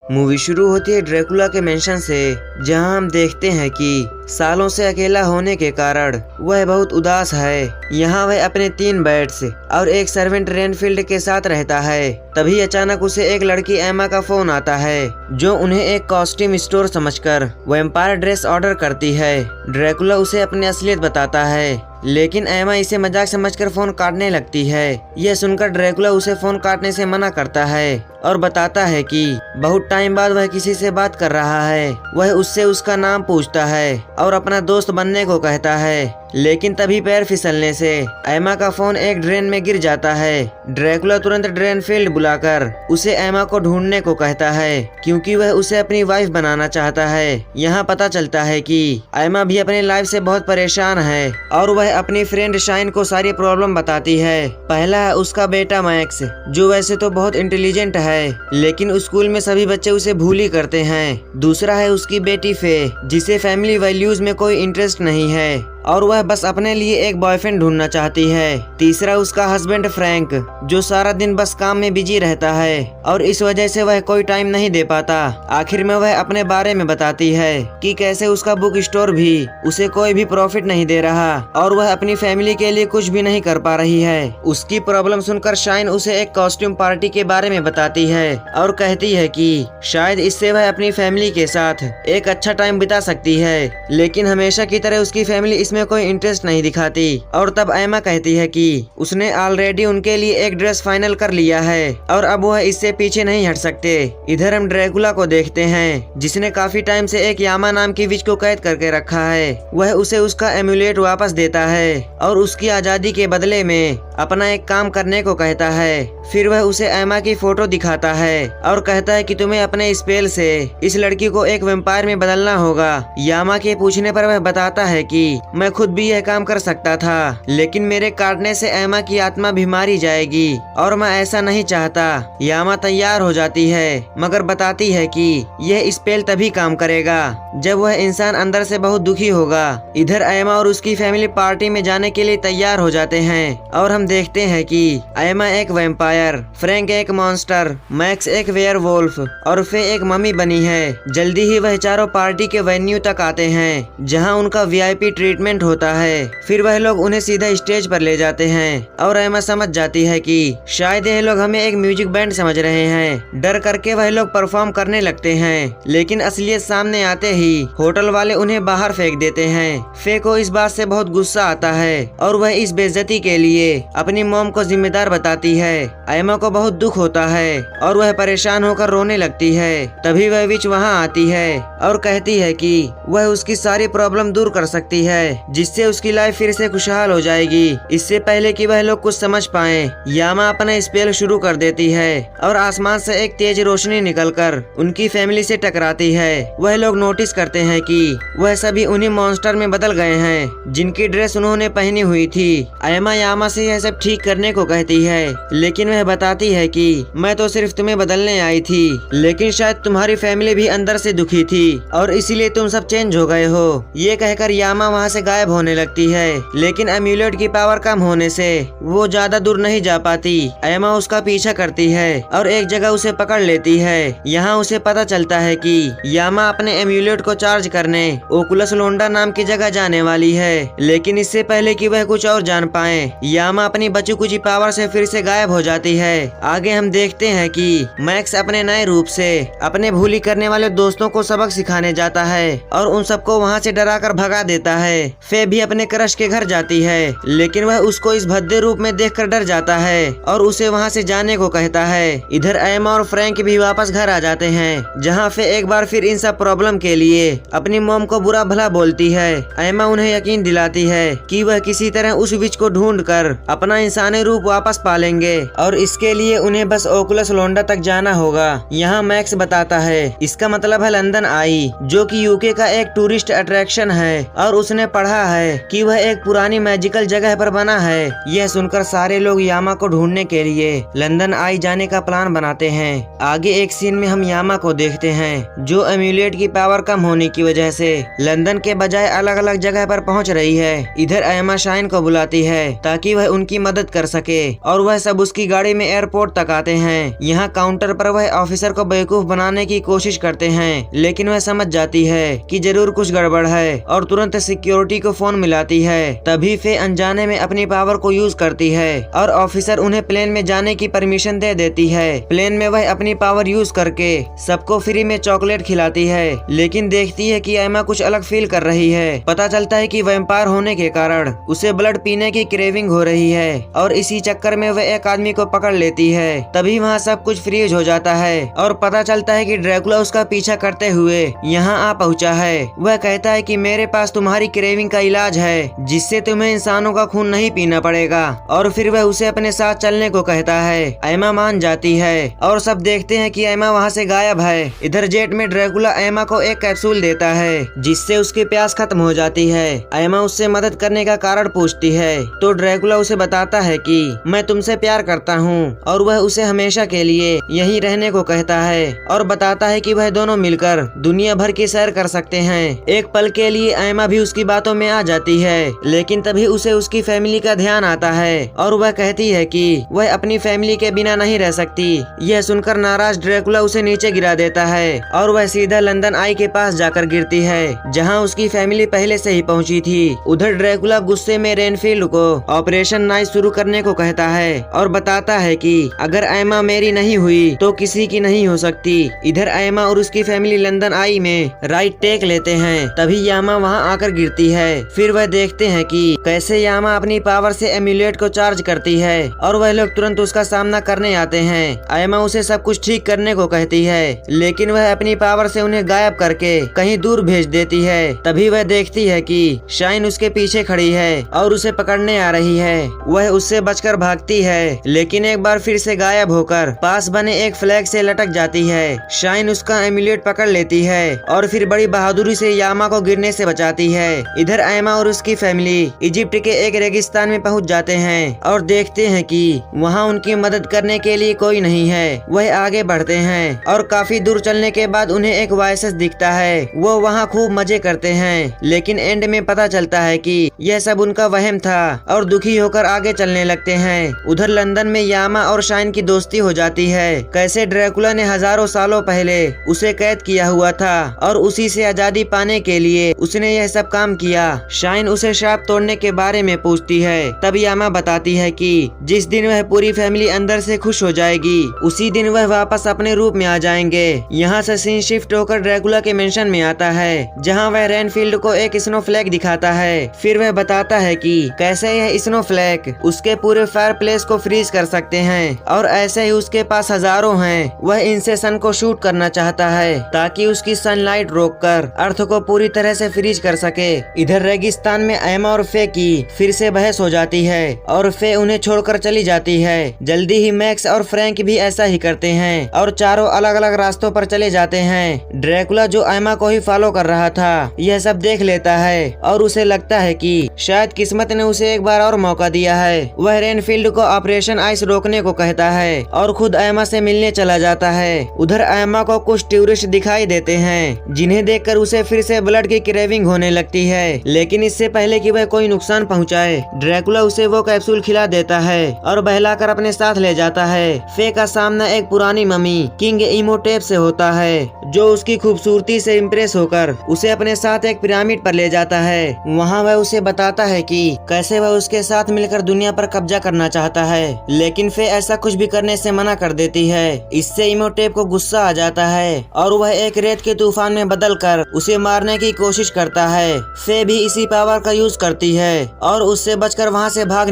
Movie शुरू होती है ड्रैकुला के मेंशन से, जहां हम देखते हैं कि सालों से अकेला होने के कारण वह बहुत उदास है। यहाँ वह अपने 3 बैट्स और एक सर्वेंट रेनफील्ड के साथ रहता है। तभी अचानक उसे एक लड़की एमा का फोन आता है, जो उन्हें एक कॉस्ट्यूम स्टोर समझकर वैम्पायर ड्रेस ऑर्डर करती है। ड्रैकुला उसे अपनी असलियत बताता है, लेकिन एमा इसे मजाक समझकर फोन काटने लगती है। यह सुनकर ड्रैकुला उसे फोन काटने से मना करता है और बताता है कि बहुत टाइम बाद वह किसी से बात कर रहा है। वह उससे उसका नाम पूछता है और अपना दोस्त बनने को कहता है, लेकिन तभी पैर फिसलने से एमा का फोन एक ड्रेन में गिर जाता है। ड्रैकुला तुरंत ड्रेनफील्ड बुलाकर उसे एमा को ढूंढने को कहता है, क्योंकि वह उसे अपनी वाइफ बनाना चाहता है। यहाँ पता चलता है कि एमा भी अपनी लाइफ से बहुत परेशान है और वह अपनी फ्रेंड शाइन को सारी प्रॉब्लम बताती है। पहला है उसका बेटा मैक्स, जो वैसे तो बहुत इंटेलिजेंट है, लेकिन स्कूल में सभी बच्चे उसे भूली करते हैं। दूसरा है उसकी बेटी फे, जिसे फैमिली वैल्यूज में कोई इंटरेस्ट नहीं है और वह बस अपने लिए एक बॉयफ्रेंड ढूंढना चाहती है। तीसरा उसका हस्बैंड फ्रैंक, जो सारा दिन बस काम में बिजी रहता है और इस वजह से वह कोई टाइम नहीं दे पाता। आखिर में वह अपने बारे में बताती है कि कैसे उसका बुक स्टोर भी उसे कोई भी प्रॉफिट नहीं दे रहा और वह अपनी फैमिली के लिए कुछ भी नहीं कर पा रही है। उसकी प्रॉब्लम सुनकर शाइन उसे एक कॉस्ट्यूम पार्टी के बारे में बताती है और कहती है कि शायद इससे वह अपनी फैमिली के साथ एक अच्छा टाइम बिता सकती है, लेकिन हमेशा की तरह उसकी फैमिली इसमें कोई इंटरेस्ट नहीं दिखाती। और तब एमा कहती है कि उसने ऑलरेडी उनके लिए एक ड्रेस फाइनल कर लिया है और अब वह इससे पीछे नहीं हट सकते। इधर हम ड्रैकुला को देखते हैं, जिसने काफी टाइम से एक यामा नाम की विच को कैद करके रखा है। वह उसे उसका एम्यूलेट वापस देता है और उसकी आजादी के बदले में अपना एक काम करने को कहता है। फिर वह उसे एमा की फोटो दिखाता है और कहता है कि तुम्हें अपने स्पेल से इस लड़की को एक वैम्पायर में बदलना होगा। यामा के पूछने पर वह बताता है कि मैं खुद भी यह काम कर सकता था, लेकिन मेरे काटने से एमा की आत्मा भी मारी जाएगी और मैं ऐसा नहीं चाहता। यामा तैयार हो जाती है, मगर बताती है कि यह स्पेल तभी काम करेगा जब वह इंसान अंदर से बहुत दुखी होगा। इधर एमा और उसकी फैमिली पार्टी में जाने के लिए तैयार हो जाते हैं और हम देखते हैं कि एमा एक वैम्पायर, फ्रैंक एक मॉन्स्टर, मैक्स एक वेयरवुल्फ और फे एक मम्मी बनी है। जल्दी ही वह चारों पार्टी के वेन्यू तक आते हैं, जहां उनका वीआईपी ट्रीटमेंट होता है। फिर वह लोग उन्हें सीधा स्टेज पर ले जाते हैं और एमा समझ जाती है कि शायद ये लोग हमें एक म्यूजिक बैंड समझ रहे हैं। डर करके वह लोग परफॉर्म करने लगते हैं, लेकिन असलियत सामने आते ही होटल वाले उन्हें बाहर फेंक देते हैं। फे को इस बात से बहुत गुस्सा आता है और वह इस बेइज्जती के लिए अपनी मॉम को जिम्मेदार बताती है। एमा को बहुत दुख होता है और वह परेशान होकर रोने लगती है। तभी वह विच वहाँ आती है और कहती है कि वह उसकी सारी प्रॉब्लम दूर कर सकती है, जिससे उसकी लाइफ फिर से खुशहाल हो जाएगी। इससे पहले कि वह लोग कुछ समझ पाएं, यामा अपना स्पेल शुरू कर देती है और आसमान से एक तेज रोशनी निकलकर उनकी फैमिली से टकराती है। वह लोग नोटिस करते हैं कि वह सभी उन्हीं मॉन्स्टर में बदल गए हैं, जिनकी ड्रेस उन्होंने पहनी हुई थी। एमा यामा से यह सब ठीक करने को कहती है, लेकिन वह बताती है कि मैं तो सिर्फ तुम्हें बदलने आई थी, लेकिन शायद तुम्हारी फैमिली भी अंदर से दुखी थी और इसीलिए तुम सब चेंज हो गए हो। ये कहकर यामा वहाँ से गायब होने लगती है, लेकिन एम्यूलेट की पावर कम होने से वो ज्यादा दूर नहीं जा पाती। एमा उसका पीछा करती है और एक जगह उसे पकड़ लेती है। यहाँ उसे पता चलता है कि यामा अपने एम्यूलेट को चार्ज करने ओकुलस लोंडा नाम की जगह जाने वाली है, लेकिन इससे पहले कि वह कुछ और जान पाए, यामा अपनी बची कुची पावर से फिर से गायब हो जाती है। आगे हम देखते हैं कि मैक्स अपने नए रूप से अपने भूली करने वाले दोस्तों को सबक सिखाने जाता है और उन सबको वहाँ से डराकर भगा देता है। फे भी अपने क्रश के घर जाती है, लेकिन वह उसको इस भद्दे रूप में देखकर डर जाता है और उसे वहाँ से जाने को कहता है। इधर एमा और फ्रैंक भी वापस घर आ जाते हैं, जहाँ फे एक बार फिर इन सब प्रॉब्लम के लिए अपनी मॉम को बुरा भला बोलती है। एमा उन्हें यकीन दिलाती है कि वह किसी तरह उस विच को ढूंढकर अपना इंसानी रूप वापस पालेंगे और इसके लिए उन्हें बस ओकुलस लोंडा तक जाना होगा। यहाँ मैक्स बताता है इसका मतलब है लंदन आई, जो कि यूके का एक टूरिस्ट अट्रैक्शन है और उसने पढ़ा पढ़ा है कि वह एक पुरानी मैजिकल जगह पर बना है। यह सुनकर सारे लोग यामा को ढूंढने के लिए लंदन आई जाने का प्लान बनाते हैं। आगे एक सीन में हम यामा को देखते हैं जो एम्यूलेट की पावर कम होने की वजह से लंदन के बजाय अलग अलग जगह पर पहुंच रही है। इधर एमा शाइन को बुलाती है ताकि वह उनकी मदद कर सके और वह सब उसकी गाड़ी में एयरपोर्ट तक आते हैं। यहाँ काउंटर पर वह ऑफिसर को बेवकूफ बनाने की कोशिश करते हैं, लेकिन वह समझ जाती है कि जरूर कुछ गड़बड़ है और तुरंत सिक्योरिटी को फोन मिलाती है। तभी फे अनजाने में अपनी पावर को यूज करती है और ऑफिसर उन्हें प्लेन में जाने की परमिशन दे देती है। प्लेन में वह अपनी पावर यूज करके सबको फ्री में चॉकलेट खिलाती है, लेकिन देखती है कि एमा कुछ अलग फील कर रही है। पता चलता है कि वैम्पायर होने के कारण उसे ब्लड पीने की क्रेविंग हो रही है और इसी चक्कर में वह एक आदमी को पकड़ लेती है। तभी वहाँ सब कुछ फ्रीज हो जाता है और पता चलता है कि ड्रैकुला उसका पीछा करते हुए यहाँ आ पहुँचा है। वह कहता है कि मेरे पास तुम्हारी क्रेविंग का इलाज है जिससे तुम्हें इंसानों का खून नहीं पीना पड़ेगा, और फिर वह उसे अपने साथ चलने को कहता है। एमा मान जाती है और सब देखते हैं कि एमा वहाँ से गायब है। इधर जेट में ड्रैकुला एमा को एक कैप्सूल देता है जिससे उसकी प्यास खत्म हो जाती है। एमा उससे मदद करने का कारण पूछती है तो ड्रैकुला उसे बताता है कि मैं तुमसे प्यार करता हूँ और वह उसे हमेशा के लिए यहीं रहने को कहता है और बताता है कि वह दोनों मिलकर दुनिया भर की सैर कर सकते हैं। एक पल के लिए एमा भी उसकी बातों में आ जाती है, लेकिन तभी उसे उसकी फैमिली का ध्यान आता है और वह कहती है कि वह अपनी फैमिली के बिना नहीं रह सकती। यह सुनकर नाराज ड्रैकुला उसे नीचे गिरा देता है और वह सीधा लंदन आई के पास जाकर गिरती है जहां उसकी फैमिली पहले से ही पहुंची थी। उधर ड्रैकुला गुस्से में रेनफील्ड को ऑपरेशन नाइट शुरू करने को कहता है और बताता है कि अगर एमा मेरी नहीं हुई तो किसी की नहीं हो सकती। इधर एमा और उसकी फैमिली लंदन आई में राइट टेक लेते हैं। तभी यामा वहां आकर गिरती है। फिर वह देखते हैं कि कैसे यामा अपनी पावर से एम्यूलेट को चार्ज करती है और वह लोग तुरंत उसका सामना करने आते हैं। एमा उसे सब कुछ ठीक करने को कहती है, लेकिन वह अपनी पावर से उन्हें गायब करके कहीं दूर भेज देती है। तभी वह देखती है कि शाइन उसके पीछे खड़ी है और उसे पकड़ने आ रही है। वह उससे बचकर भागती है, लेकिन एक बार फिर से गायब होकर पास बने एक फ्लैग से लटक जाती है। शाइन उसका एम्यूलेट पकड़ लेती है और फिर बड़ी बहादुरी से यामा को गिरने से बचाती है। इधर एमा और उसकी फैमिली इजिप्ट के एक रेगिस्तान में पहुंच जाते हैं और देखते हैं कि वहां उनकी मदद करने के लिए कोई नहीं है। वह आगे बढ़ते हैं और काफी दूर चलने के बाद उन्हें एक वायसस दिखता है। वो वहां खूब मजे करते हैं, लेकिन एंड में पता चलता है कि यह सब उनका वहम था और दुखी होकर आगे चलने लगते हैं। उधर लंदन में यामा और शाइन की दोस्ती हो जाती है। कैसे ड्रैकुला ने हजारों सालों पहले उसे कैद किया हुआ था और उसी से आजादी पाने के लिए उसने यह सब काम किया। शाइन उसे श्राप तोड़ने के बारे में पूछती है। तब यामा बताती है कि जिस दिन वह पूरी फैमिली अंदर से खुश हो जाएगी उसी दिन वह वापस अपने रूप में आ जाएंगे। यहाँ से सीन शिफ्ट होकर ड्रैकुला के मेंशन में आता है जहाँ वह रेनफील्ड को एक स्नो फ्लैग दिखाता है। फिर वह बताता है कि कैसे यह स्नो फ्लैग उसके पूरे फायर प्लेस को फ्रीज कर सकते हैं और ऐसे ही उसके पास हजारों हैं। वह इनसे सन को शूट करना चाहता है ताकि उसकी सनलाइट रोककर अर्थ को पूरी तरह से फ्रीज कर सके। इधर रेगिस्तान में एमा और फे की फिर से बहस हो जाती है और फे उन्हें छोड़कर चली जाती है। जल्दी ही मैक्स और फ्रैंक भी ऐसा ही करते हैं और चारों अलग अलग रास्तों पर चले जाते हैं। ड्रैकुला जो एमा को ही फॉलो कर रहा था यह सब देख लेता है और उसे लगता है कि शायद किस्मत ने उसे एक बार और मौका दिया है। वह रेनफील्ड को ऑपरेशन आइस रोकने को कहता है और खुद एमा से मिलने चला जाता है। उधर एमा को कुछ टूरिस्ट दिखाई देते हैं जिन्हें देखकर उसे फिर से ब्लड की क्रेविंग होने लगती है, लेकिन इससे पहले कि वह कोई नुकसान पहुंचाए ड्रैकुला उसे वो कैप्सूल खिला देता है और बहलाकर अपने साथ ले जाता है। फे का सामना एक पुरानी मम्मी किंग इमोटेप से होता है जो उसकी खूबसूरती से इम्प्रेस होकर उसे अपने साथ एक पिरामिड पर ले जाता है। वहाँ वह उसे बताता है कि कैसे वह उसके साथ मिलकर दुनिया पर कब्जा करना चाहता है, लेकिन फे ऐसा कुछ भी करने से मना कर देती है। इससे इमोटेप को गुस्सा आ जाता है और वह एक रेत के तूफान में बदलकर उसे मारने की कोशिश करता है। फे भी इसी पावर का यूज करती है और उससे बचकर वहाँ से भाग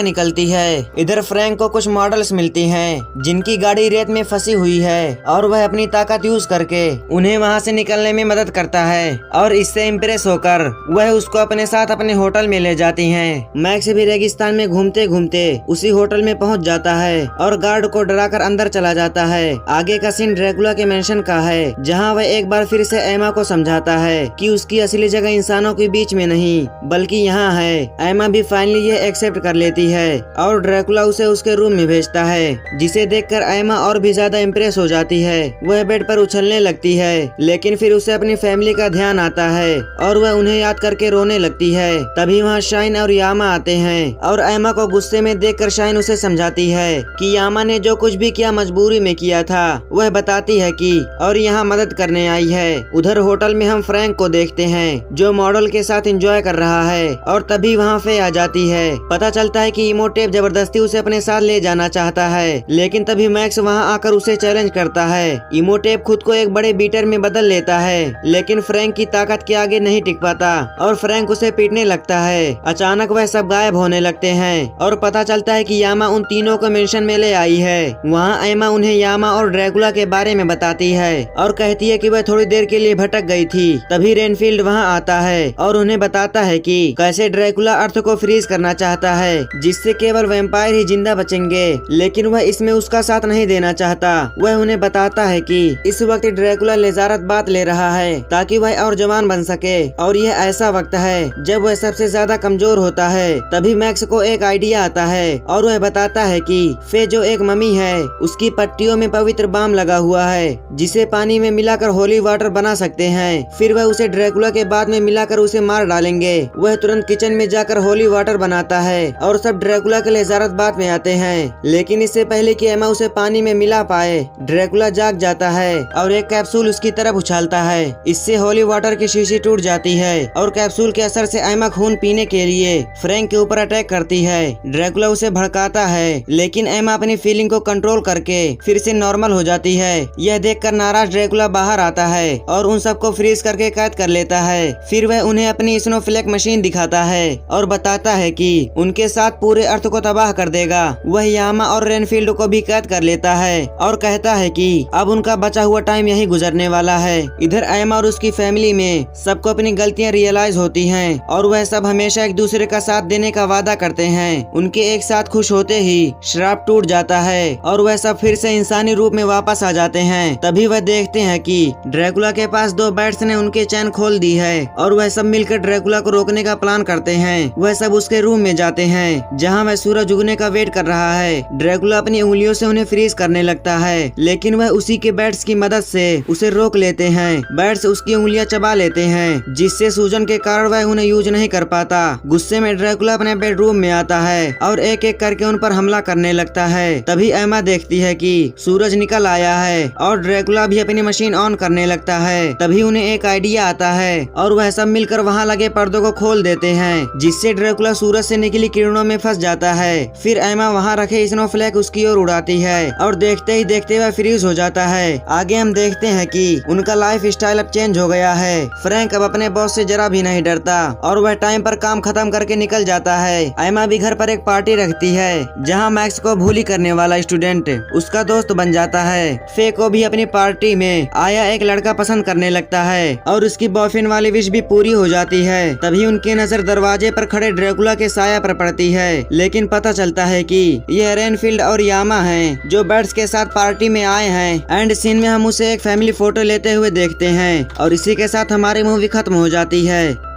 निकलती है। इधर फ्रैंक को कुछ मॉडल्स मिलती हैं जिनकी गाड़ी रेत में फंसी हुई है और वह अपनी ताकत यूज करके उन्हें वहाँ से निकलने में मदद करता है और इससे इम्प्रेस होकर वह उसको अपने साथ अपने होटल में ले जाती हैं। मैक्स भी रेगिस्तान में घूमते घूमते उसी होटल में पहुँच जाता है और गार्ड को डराकर अंदर चला जाता है। आगे का सीन ड्रैकुला के मेंशन का है जहाँ वह एक बार फिर से एमा को समझाता है है कि उसकी असली जगह इंसानों के बीच में नहीं बल्कि यहाँ है। एमा भी फाइनली ये एक्सेप्ट कर लेती है और ड्रैकुला उसे उसके रूम में भेजता है, जिसे देखकर एमा और भी ज्यादा इम्प्रेस हो जाती है। वह बेड पर उछलने लगती है, लेकिन फिर उसे अपनी फैमिली का ध्यान आता है और वह उन्हें याद करके रोने लगती है। तभी वहाँ शाइन और यामा आते हैं और एमा को गुस्से में देखकर शाइन उसे समझाती है कि यामा ने जो कुछ भी किया मजबूरी में किया था। वह बताती है कि और यहाँ मदद करने आई है। उधर होटल में हम फ्रैंक को देखते हैं जो मॉडल के साथ एंजॉय कर रहा है और तभी वहाँ फे आ जाती है। पता चलता है कि इमोटेप जबरदस्ती उसे अपने साथ ले जाना चाहता है, लेकिन तभी मैक्स वहाँ आकर उसे चैलेंज करता है। इमोटेप खुद को एक बड़े बीटर में बदल लेता है, लेकिन फ्रैंक की ताकत के आगे नहीं टिक पाता और फ्रैंक उसे पीटने लगता है। अचानक वह सब गायब होने लगते हैं और पता चलता है कि यामा उन तीनों को मेंशन में ले आई है। वहाँ एमा उन्हें यामा और ड्रैकुला के बारे में बताती है और कहती है कि वह थोड़ी देर के लिए भटक गई थी। तभी रेनफील्ड वहाँ आता है और उन्हें बताता है कि कैसे ड्रैकुला अर्थ को फ्रीज करना चाहता है, जिससे केवल वैम्पायर ही जिंदा बचेंगे, लेकिन वह इसमें उसका साथ नहीं देना चाहता। वह उन्हें बताता है कि इस वक्त ड्रैकुला लेजारत बात ले रहा है ताकि वह और जवान बन सके और यह ऐसा वक्त है जब वह सबसे ज्यादा कमजोर होता है। तभी मैक्स को एक आइडिया आता है और वह बताता है कि फे जो एक मम्मी है उसकी पट्टियों में पवित्र बाम लगा हुआ है, जिसे पानी में मिलाकर होली वाटर बना सकते हैं। फिर वह उसे ड्रैकुला के बाद में मिलाकर उसे मार डालेंगे। वह तुरंत किचन में जाकर होली वाटर बनाता है और सब ड्रैकुला के लेजारत बात में आते हैं, लेकिन इससे पहले कि एमा उसे पानी में मिला पाए ड्रैकुला जाग जाता है और एक कैप्सूल उसकी तरफ उछालता है। इससे होली वाटर की शीशी टूट जाती है और कैप्सूल के असर से एमा खून पीने के लिए फ्रैंक के ऊपर अटैक करती है। ड्रैकुला उसे भड़काता है, लेकिन एमा अपनी फीलिंग को कंट्रोल करके फिर से नॉर्मल हो जाती है। यह देखकर नाराज ड्रैकुला बाहर आता है और उन सबको फ्रीज करके कैद कर लेता है। फिर वह उन्हें अपनी स्नोफ्लेक मशीन दिखाता है और बताता है कि उनके साथ पूरे अर्थ को तबाह कर देगा। वह यामा और रेनफील्ड को भी कैद कर लेता है और कहता है कि अब उनका बचा हुआ टाइम यही गुजरने वाला है। इधर एमा और उसकी फैमिली में सबको अपनी गलतियां रियलाइज होती हैं और वह सब हमेशा एक दूसरे का साथ देने का वादा करते हैं। उनके एक साथ खुश होते ही श्राप टूट जाता है और वह सब फिर से इंसानी रूप में वापस आ जाते हैं। तभी वह देखते हैं कि ड्रैकुला के पास दो बैट्स ने उनके चैन खोल दी है और वह सब मिलकर ड्रैकुला को रोकने का प्लान करते हैं। वह सब उसके रूम में जाते हैं जहां वह सूरज उगने का वेट कर रहा है। ड्रैकुला अपनी उंगलियों से उन्हें फ्रीज करने लगता है, लेकिन वह उसी के बैट्स की मदद से उसे रोक लेते हैं। बैट्स उसकी उंगलियां चबा लेते हैं, जिससे सूजन के कारण वह उन्हें यूज नहीं कर पाता। गुस्से में ड्रैकुला अपने बेडरूम में आता है और एक एक करके उन पर हमला करने लगता है। तभी एमा देखती है कि सूरज निकल आया है और ड्रैकुला भी अपनी मशीन ऑन करने लगता है। तभी उन्हें एक आइडिया आता है और वह सब मिलकर वहां लगे पर्दों को खोल देते हैं, जिससे ड्रैकुला सूरज से निकली किरणों में फंस जाता है। फिर एमा वहां रखे स्नोफ्लेक उसकी ओर उड़ाती है और देखते ही देखते वह फ्रीज हो जाता है। आगे हम देखते हैं कि उनका लाइफ स्टाइल अब चेंज हो गया है। फ्रैंक अब अपने बॉस से जरा भी नहीं डरता और वह टाइम पर काम खत्म करके निकल जाता है। एमा भी घर पर एक पार्टी रखती है जहां मैक्स को भूली करने वाला स्टूडेंट उसका दोस्त बन जाता है। फे को भी अपनी पार्टी में आया एक लड़का पसंद करने लगता है और उसकी बॉयफ्रेंड वाली विश भी पूरी हो जाती है। तभी उनकी नजर दरवाजे पर खड़े ड्रैकुला के साया पर पड़ती है, लेकिन पता चलता है कि यह रेनफील्ड और यामा हैं जो बैट्स के साथ पार्टी में आए हैं। एंड सीन में हम उसे एक फैमिली फोटो लेते हुए देखते हैं और इसी के साथ हमारी मूवी खत्म हो जाती है।